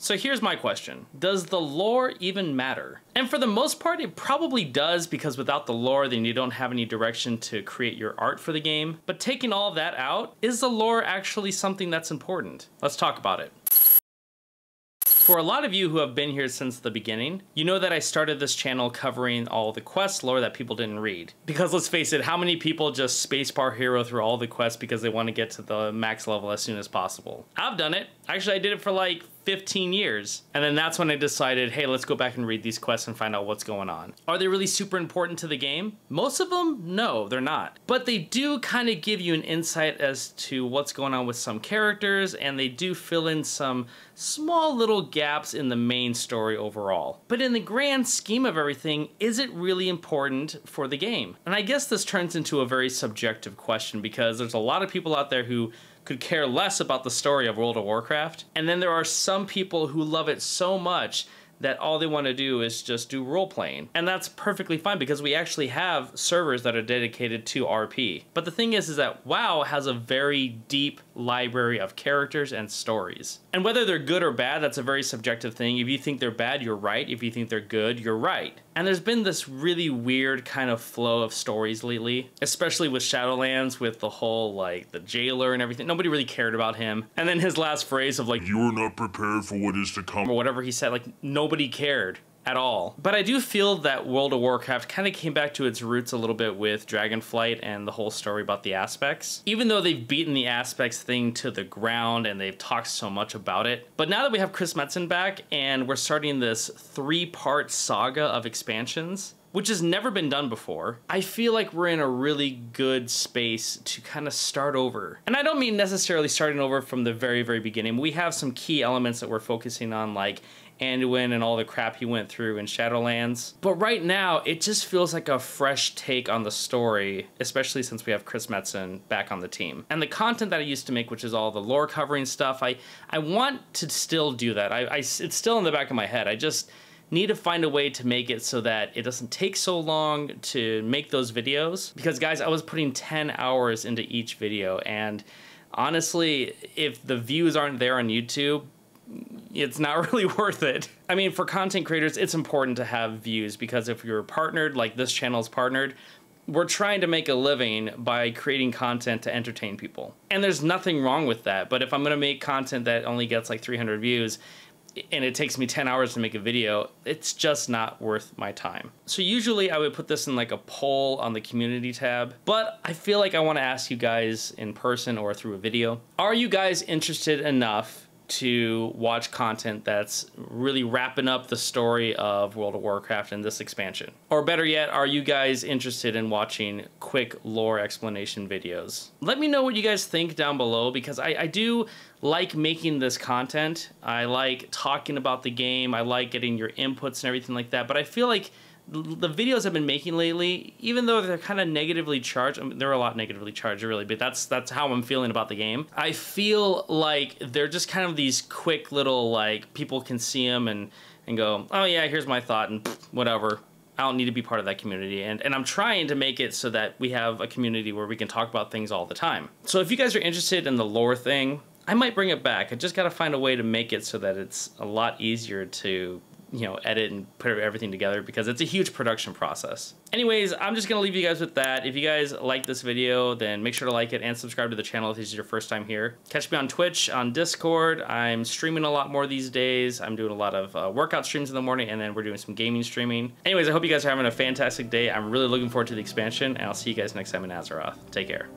So here's my question. Does the lore even matter? And for the most part, it probably does, because without the lore, then you don't have any direction to create your art for the game. But taking all of that out, is the lore actually something that's important? Let's talk about it. For a lot of you who have been here since the beginning, you know that I started this channel covering all the quest lore that people didn't read. Because let's face it, how many people just spacebar hero through all the quests because they want to get to the max level as soon as possible? I've done it. Actually, I did it for like 15 years. And then that's when I decided, hey, let's go back and read these quests and find out what's going on. Are they really super important to the game? Most of them, no, they're not. But they do kind of give you an insight as to what's going on with some characters, and they do fill in some small little gaps in the main story overall. But in the grand scheme of everything, is it really important for the game? And I guess this turns into a very subjective question, because there's a lot of people out there who could care less about the story of World of Warcraft. And then there are some people who love it so much that all they want to do is just do role-playing. And that's perfectly fine, because we actually have servers that are dedicated to RP. But the thing is that WoW has a very deep library of characters and stories. And whether they're good or bad, that's a very subjective thing. If you think they're bad, you're right. If you think they're good, you're right. And there's been this really weird kind of flow of stories lately, especially with Shadowlands, with the whole, like, the jailer and everything. Nobody really cared about him. And then his last phrase of, like, "You are not prepared for what is to come," or whatever he said, like, nobody cared at all. But I do feel that World of Warcraft kind of came back to its roots a little bit with Dragonflight and the whole story about the aspects. Even though they've beaten the aspects thing to the ground and they've talked so much about it. But now that we have Chris Metzen back and we're starting this 3-part saga of expansions, which has never been done before, I feel like we're in a really good space to kind of start over. And I don't mean necessarily starting over from the very, very beginning. We have some key elements that we're focusing on, like Anduin and all the crap he went through in Shadowlands. But right now, it just feels like a fresh take on the story, especially since we have Chris Metzen back on the team. And the content that I used to make, which is all the lore covering stuff, I want to still do that. It's still in the back of my head. I just need to find a way to make it so that it doesn't take so long to make those videos. Because guys, I was putting 10 hours into each video, and honestly, if the views aren't there on YouTube, it's not really worth it. I mean, for content creators, it's important to have views, because if you're partnered, like this channel's partnered, we're trying to make a living by creating content to entertain people. And there's nothing wrong with that. But if I'm gonna make content that only gets like 300 views, and it takes me 10 hours to make a video, it's just not worth my time. So usually I would put this in like a poll on the community tab, but I feel like I want to ask you guys in person or through a video. Are you guys interested enough to watch content that's really wrapping up the story of World of Warcraft in this expansion? Or better yet, are you guys interested in watching quick lore explanation videos? Let me know what you guys think down below, because I do like making this content. I like talking about the game. I like getting your inputs and everything like that. But I feel like the videos I've been making lately, even though they're kind of negatively charged, I mean, they're a lot negatively charged really, but that's how I'm feeling about the game. I feel like they're just kind of these quick little, like, people can see them and go, oh yeah, here's my thought, and whatever. I don't need to be part of that community. And I'm trying to make it so that we have a community where we can talk about things all the time. So if you guys are interested in the lore thing, I might bring it back. I just gotta find a way to make it so that it's a lot easier to, you know, edit and put everything together, because it's a huge production process. Anyways, I'm just gonna leave you guys with that. If you guys like this video, then make sure to like it and subscribe to the channel if this is your first time here. Catch me on Twitch, on Discord. I'm streaming a lot more these days. I'm doing a lot of workout streams in the morning, and then we're doing some gaming streaming. Anyways, I hope you guys are having a fantastic day. I'm really looking forward to the expansion, and I'll see you guys next time in Azeroth. Take care.